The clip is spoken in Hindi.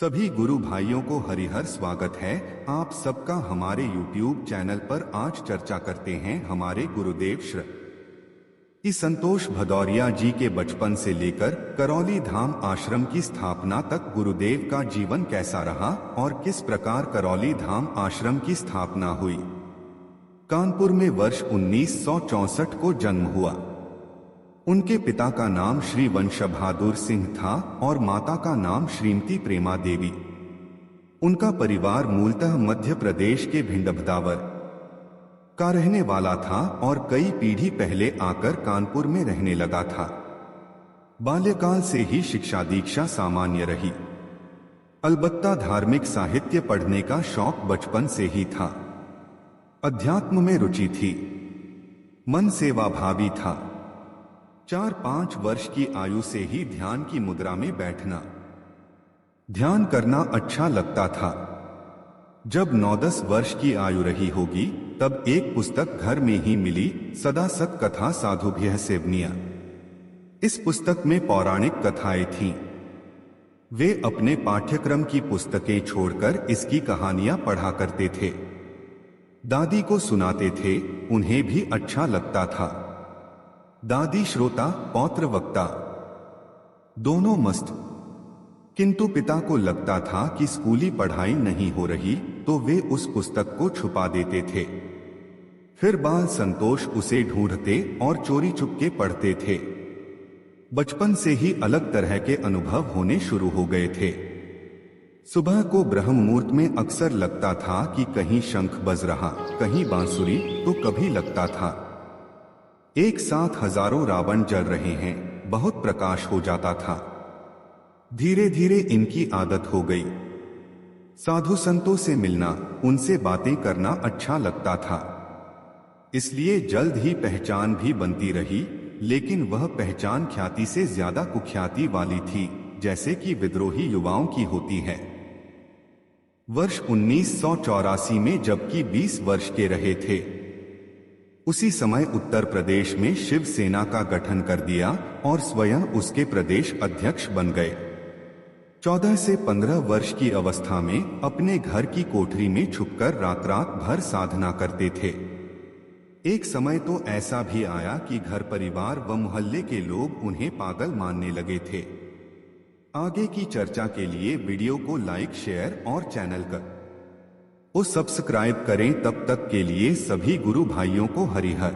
सभी गुरु भाइयों को हरिहर स्वागत है। आप सबका हमारे YouTube चैनल पर आज चर्चा करते हैं हमारे गुरुदेव श्री संतोष भदौरिया जी के बचपन से लेकर करौली धाम आश्रम की स्थापना तक गुरुदेव का जीवन कैसा रहा और किस प्रकार करौली धाम आश्रम की स्थापना हुई। कानपुर में वर्ष 1964 को जन्म हुआ। उनके पिता का नाम श्री वंश बहादुर सिंह था और माता का नाम श्रीमती प्रेमा देवी। उनका परिवार मूलतः मध्य प्रदेश के भिंडभदावर का रहने वाला था और कई पीढ़ी पहले आकर कानपुर में रहने लगा था। बाल्यकाल से ही शिक्षा दीक्षा सामान्य रही। अलबत्ता धार्मिक साहित्य पढ़ने का शौक बचपन से ही था। अध्यात्म में रुचि थी। मन सेवा भावी था। 4-5 वर्ष की आयु से ही ध्यान की मुद्रा में बैठना, ध्यान करना अच्छा लगता था। जब 9-10 वर्ष की आयु रही होगी तब एक पुस्तक घर में ही मिली, सदा सत कथा साधुभ्यः सेवनीया। इस पुस्तक में पौराणिक कथाएं थीं। वे अपने पाठ्यक्रम की पुस्तकें छोड़कर इसकी कहानियां पढ़ा करते थे। दादी को सुनाते थे, उन्हें भी अच्छा लगता था। दादी श्रोता पौत्र वक्ता दोनों मस्त, किंतु पिता को लगता था कि स्कूली पढ़ाई नहीं हो रही तो वे उस पुस्तक को छुपा देते थे। फिर बाल संतोष उसे ढूंढते और चोरी चुपके पढ़ते थे। बचपन से ही अलग तरह के अनुभव होने शुरू हो गए थे। सुबह को ब्रह्म मुहूर्त में अक्सर लगता था कि कहीं शंख बज रहा, कहीं बांसुरी, तो कभी लगता था एक साथ हजारों रावण जल रहे हैं। बहुत प्रकाश हो जाता था। धीरे धीरे इनकी आदत हो गई। साधु संतों से मिलना, उनसे बातें करना अच्छा लगता था। इसलिए जल्द ही पहचान भी बनती रही, लेकिन वह पहचान ख्याति से ज्यादा कुख्याति वाली थी, जैसे कि विद्रोही युवाओं की होती है। वर्ष 1984 में जबकि 20 वर्ष के रहे थे, उसी समय उत्तर प्रदेश में शिवसेना का गठन कर दिया और स्वयं उसके प्रदेश अध्यक्ष बन गए। 14 से 15 वर्ष की अवस्था में अपने घर की कोठरी में छुपकर रात रात भर साधना करते थे। एक समय तो ऐसा भी आया कि घर परिवार व मोहल्ले के लोग उन्हें पागल मानने लगे थे। आगे की चर्चा के लिए वीडियो को लाइक, शेयर और चैनल को सब्सक्राइब करें। तब तक के लिए सभी गुरु भाइयों को हरिहर।